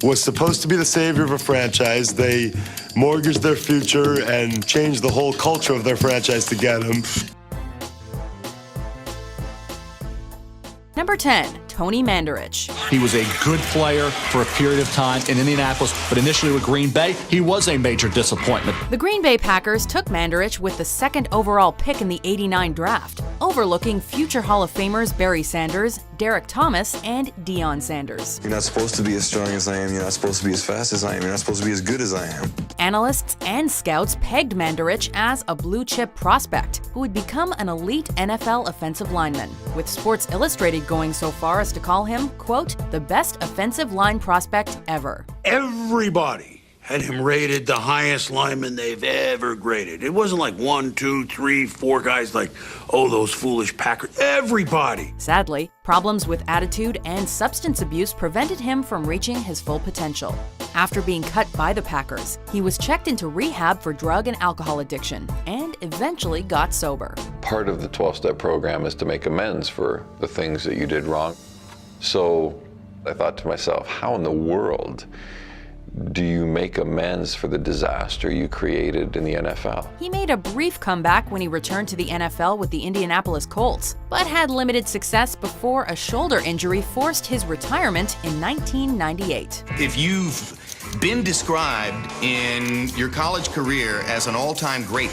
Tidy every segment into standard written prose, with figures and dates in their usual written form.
was supposed to be the savior of a franchise. They mortgaged their future and changed the whole culture of their franchise to get him. Number 10, Tony Mandarich. He was a good player for a period of time in Indianapolis, but initially with Green Bay, he was a major disappointment. The Green Bay Packers took Mandarich with the second overall pick in the '89 draft, overlooking future Hall of Famers Barry Sanders, Derek Thomas, and Deion Sanders. You're not supposed to be as strong as I am. You're not supposed to be as fast as I am. You're not supposed to be as good as I am. Analysts and scouts pegged Mandarich as a blue-chip prospect who would become an elite NFL offensive lineman, with Sports Illustrated going so far as to call him, quote, the best offensive line prospect ever. Everybody had him rated the highest lineman they've ever graded. It wasn't like 1, 2, 3, 4 guys like, oh, those foolish Packers. Everybody. Sadly, problems with attitude and substance abuse prevented him from reaching his full potential. After being cut by the Packers, he was checked into rehab for drug and alcohol addiction and eventually got sober. Part of the 12-step program is to make amends for the things that you did wrong. So I thought to myself, how in the world do you make amends for the disaster you created in the NFL? He made a brief comeback when he returned to the NFL with the Indianapolis Colts, but had limited success before a shoulder injury forced his retirement in 1998. If you've been described in your college career as an all-time great,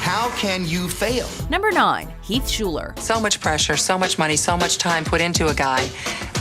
how can you fail? Number 9, Heath Shuler. So much pressure, so much money, so much time put into a guy,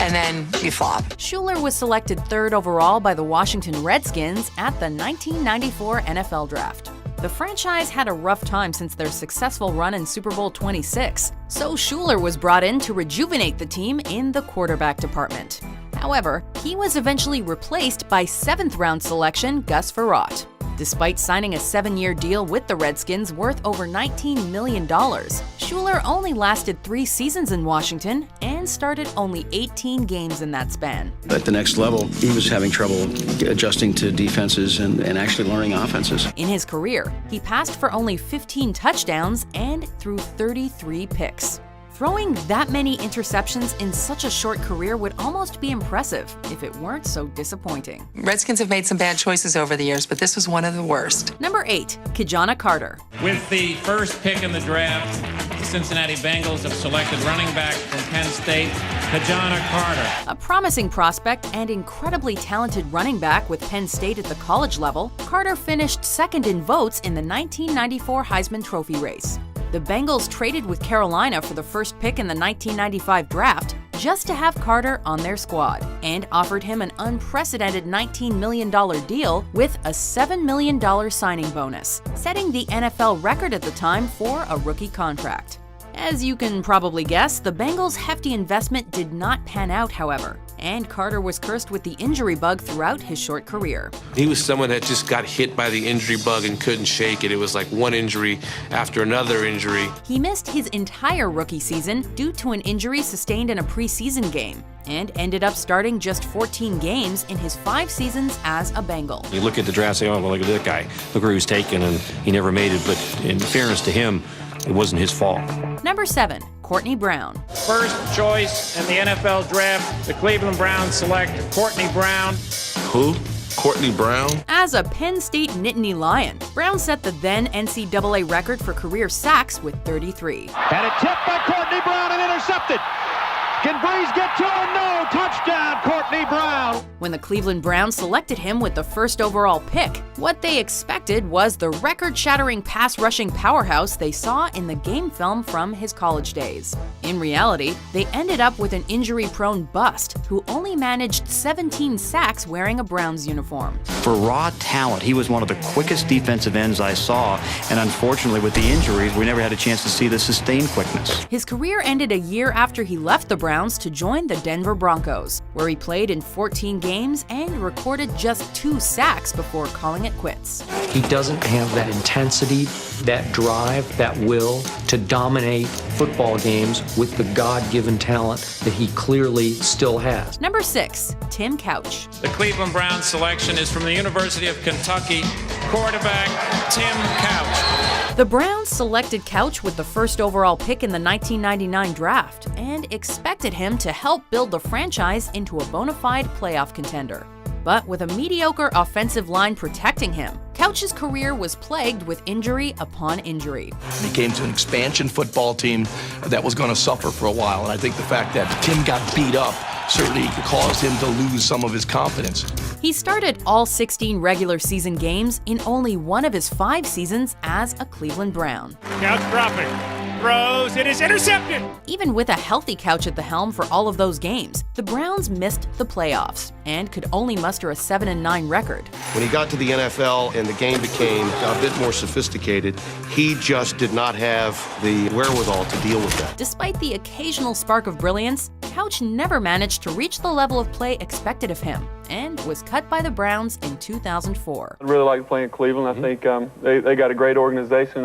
and then you flop. Shuler was selected 3rd overall by the Washington Redskins at the 1994 NFL Draft. The franchise had a rough time since their successful run in Super Bowl 26, so Shuler was brought in to rejuvenate the team in the quarterback department. However, he was eventually replaced by 7th-round selection Gus Frerotte. Despite signing a 7-year deal with the Redskins worth over $19 million, Shuler only lasted 3 seasons in Washington and started only 18 games in that span. At the next level, he was having trouble adjusting to defenses and actually learning offenses. In his career, he passed for only 15 touchdowns and threw 33 picks. Throwing that many interceptions in such a short career would almost be impressive if it weren't so disappointing. Redskins have made some bad choices over the years, but this was one of the worst. Number 8, Kijana Carter. With the first pick in the draft, the Cincinnati Bengals have selected running back from Penn State, Kijana Carter. A promising prospect and incredibly talented running back with Penn State at the college level, Carter finished 2nd in votes in the 1994 Heisman Trophy race. The Bengals traded with Carolina for the first pick in the 1995 draft just to have Carter on their squad, and offered him an unprecedented $19 million deal with a $7 million signing bonus, setting the NFL record at the time for a rookie contract. As you can probably guess, the Bengals' hefty investment did not pan out, however, and Carter was cursed with the injury bug throughout his short career. He was someone that just got hit by the injury bug and couldn't shake it. It was like one injury after another injury. He missed his entire rookie season due to an injury sustained in a preseason game, and ended up starting just 14 games in his 5 seasons as a Bengal. You look at the draft and say, oh, well, look at that guy. Look where he was taken, and he never made it, but in fairness to him, it wasn't his fault. Number 7, Courtney Brown. First choice in the NFL draft, the Cleveland Browns select Courtney Brown. Who? Courtney Brown? As a Penn State Nittany Lion, Brown set the then NCAA record for career sacks with 33. And a tip by Courtney Brown and intercepted. Can Breeze get to him? No. Touchdown, Courtney Brown. When the Cleveland Browns selected him with the 1st overall pick, what they expected was the record-shattering pass-rushing powerhouse they saw in the game film from his college days. In reality, they ended up with an injury-prone bust who only managed 17 sacks wearing a Browns uniform. For raw talent, he was one of the quickest defensive ends I saw, and unfortunately with the injuries, we never had a chance to see the sustained quickness. His career ended a year after he left the Browns to join the Denver Broncos, where he played in 14 games and recorded just 2 sacks before calling it quits. He doesn't have that intensity, that drive, that will to dominate football games with the God-given talent that he clearly still has. Number 6, Tim Couch. The Cleveland Browns selection is from the University of Kentucky, quarterback, Tim Couch. The Browns selected Couch with the first overall pick in the 1999 draft and expected him to help build the franchise into a bona fide playoff contender. But with a mediocre offensive line protecting him, Couch's career was plagued with injury upon injury. He came to an expansion football team that was going to suffer for a while, and I think the fact that Tim got beat up certainly caused him to lose some of his confidence. He started all 16 regular season games in only one of his 5 seasons as a Cleveland Brown. Couch dropping. Throws. It is intercepted. Even with a healthy Couch at the helm for all of those games, the Browns missed the playoffs and could only muster a 7-9 record. When he got to the NFL and the game became a bit more sophisticated, he just did not have the wherewithal to deal with that. Despite the occasional spark of brilliance, Couch never managed to reach the level of play expected of him and was cut by the Browns in 2004. I really like playing in Cleveland. I think they got a great organization.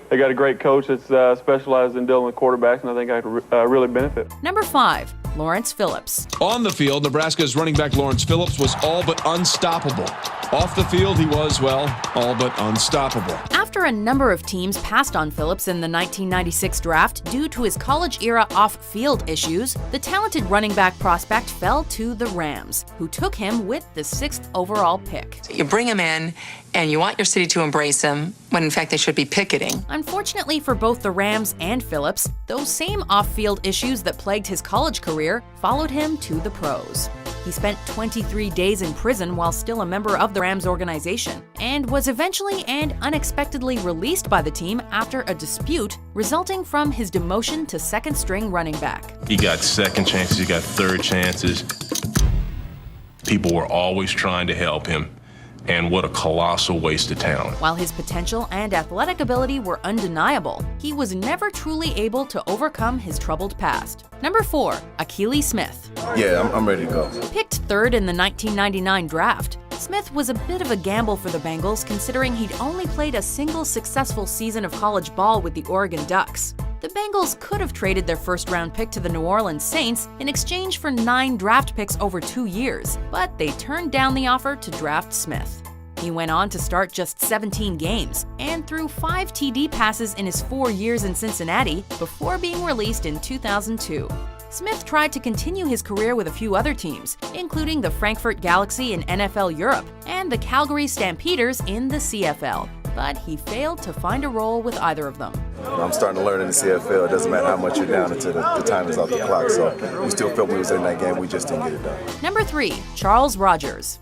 They got a great coach that's specialized in dealing with quarterbacks, and I think I could really benefit. Number 5, Lawrence Phillips. On the field, Nebraska's running back Lawrence Phillips was all but unstoppable. Off the field, he was, well, all but unstoppable. After a number of teams passed on Phillips in the 1996 draft due to his college-era off-field issues, the talented running back prospect fell to the Rams, who took him with the 6th overall pick. You bring him in, and you want your city to embrace him, when in fact they should be picketing. Unfortunately for both the Rams and Phillips, those same off-field issues that plagued his college career followed him to the pros. He spent 23 days in prison while still a member of the Rams organization, and was eventually and unexpectedly released by the team after a dispute resulting from his demotion to second-string running back. He got second chances, he got third chances. People were always trying to help him. And what a colossal waste of talent. While his potential and athletic ability were undeniable, he was never truly able to overcome his troubled past. Number 4, Akili Smith. Yeah, I'm ready to go. Picked 3rd in the 1999 draft, Smith was a bit of a gamble for the Bengals considering he'd only played a single successful season of college ball with the Oregon Ducks. The Bengals could have traded their first-round pick to the New Orleans Saints in exchange for 9 draft picks over 2 years, but they turned down the offer to draft Smith. He went on to start just 17 games and threw 5 TD passes in his 4 years in Cincinnati before being released in 2002. Smith tried to continue his career with a few other teams, including the Frankfurt Galaxy in NFL Europe and the Calgary Stampeders in the CFL, but he failed to find a role with either of them. I'm starting to learn in the CFL. It doesn't matter how much you're down until the time is off the clock. So we still felt we was in that game. We just didn't get it done. Number 3, Charles Rogers.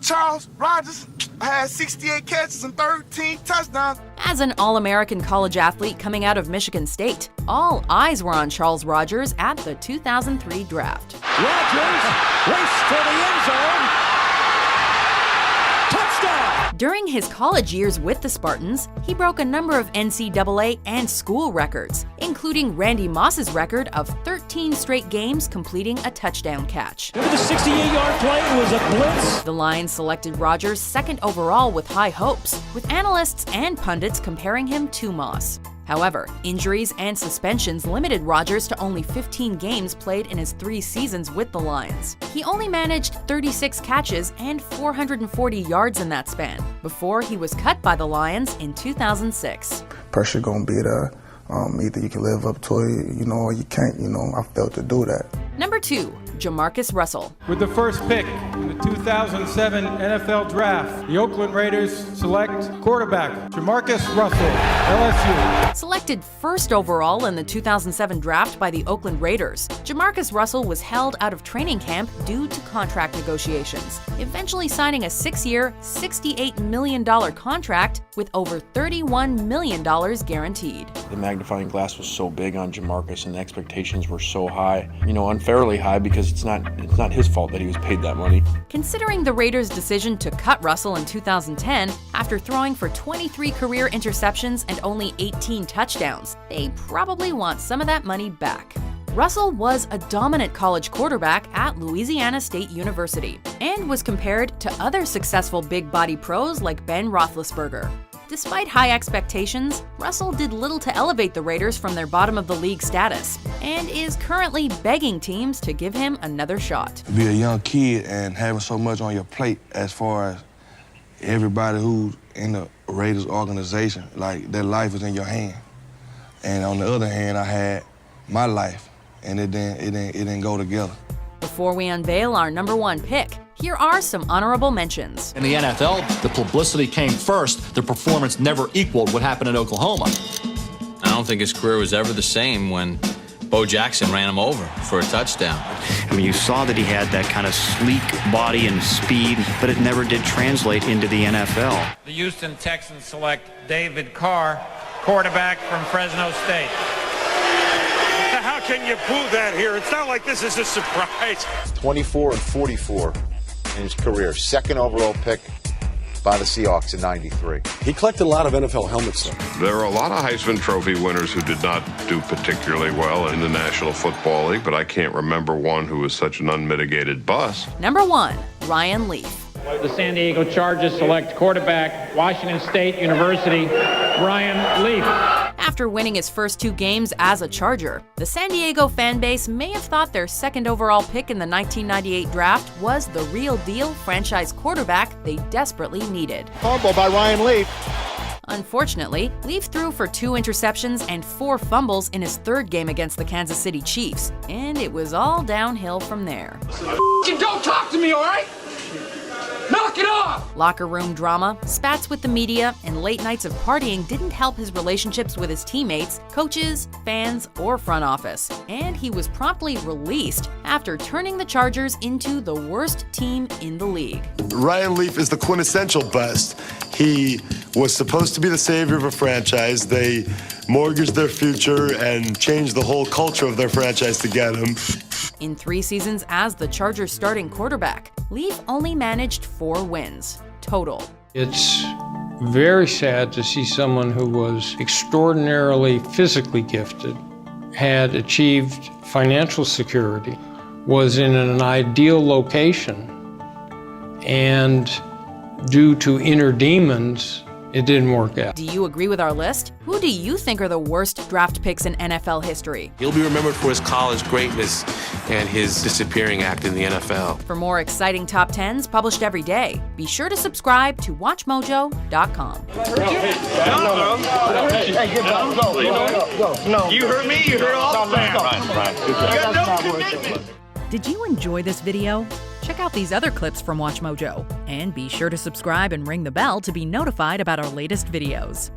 Charles Rogers had 68 catches and 13 touchdowns. As an All-American college athlete coming out of Michigan State, all eyes were on Charles Rogers at the 2003 draft. Rogers race to the end zone. Touchdown! During his college years with the Spartans, he broke a number of NCAA and school records, including Randy Moss's record of 13 straight games completing a touchdown catch. Remember the 68-yard play? It was a blitz. The Lions selected Rogers 2nd overall with high hopes, with analysts and pundits comparing him to Moss. However, injuries and suspensions limited Rogers to only 15 games played in his 3 seasons with the Lions. He only managed 36 catches and 440 yards in that span, before he was cut by the Lions in 2006. Pressure gonna be there. Either you can live up to it, or you can't, I failed to do that. Number 2, Jamarcus Russell. With the first pick in the 2007 NFL Draft, the Oakland Raiders select quarterback Jamarcus Russell, LSU. Selected 1st overall in the 2007 draft by the Oakland Raiders, Jamarcus Russell was held out of training camp due to contract negotiations, eventually signing a 6-year, $68 million contract with over $31 million guaranteed. The magnifying glass was so big on Jamarcus and the expectations were so high, unfairly high because it's not his fault that he was paid that money. Considering the Raiders' decision to cut Russell in 2010 after throwing for 23 career interceptions and only 18 touchdowns, they probably want some of that money back. Russell was a dominant college quarterback at Louisiana State University and was compared to other successful big-body pros like Ben Roethlisberger. Despite high expectations, Russell did little to elevate the Raiders from their bottom-of-the-league status and is currently begging teams to give him another shot. Be a young kid and having so much on your plate as far as, everybody who's in the Raiders organization, like, their life is in your hand. And on the other hand, I had my life, and it didn't go together. Before we unveil our #1 pick, here are some honorable mentions. In the NFL, the publicity came first. The performance never equaled what happened in Oklahoma. I don't think his career was ever the same when Bo Jackson ran him over for a touchdown. I mean, you saw that he had that kind of sleek body and speed, but it never did translate into the NFL. The Houston Texans select David Carr, quarterback from Fresno State. How can you boo that here? It's not like this is a surprise. 24 and 44 in his career. Second overall pick by the Seahawks in '93. He collected a lot of NFL helmets, though. There are a lot of Heisman Trophy winners who did not do particularly well in the National Football League, but I can't remember one who was such an unmitigated bust. #1, Ryan Leaf. The San Diego Chargers select quarterback, Washington State University, Ryan Leaf. After winning his first 2 games as a Charger, the San Diego fan base may have thought their second overall pick in the 1998 draft was the real deal franchise quarterback they desperately needed. Fumble by Ryan Leaf. Unfortunately, Leaf threw for 2 interceptions and 4 fumbles in his 3rd game against the Kansas City Chiefs, and it was all downhill from there. Don't talk to me, all right? Knock it off! Locker room drama, spats with the media, and late nights of partying didn't help his relationships with his teammates, coaches, fans, or front office. And he was promptly released after turning the Chargers into the worst team in the league. Ryan Leaf is the quintessential bust. He was supposed to be the savior of a franchise. They mortgaged their future and changed the whole culture of their franchise to get him. In 3 seasons as the Chargers' starting quarterback, Leaf only managed 4 wins total. It's very sad to see someone who was extraordinarily physically gifted, had achieved financial security, was in an ideal location, and due to inner demons, it didn't work out. Do you agree with our list? Who do you think are the worst draft picks in NFL history? He'll be remembered for his college greatness and his disappearing act in the NFL. For more exciting top 10s published every day, be sure to subscribe to WatchMojo.com. You heard me, you heard all the fans. You got no commitment. Did you enjoy this video? Check out these other clips from WatchMojo, and be sure to subscribe and ring the bell to be notified about our latest videos.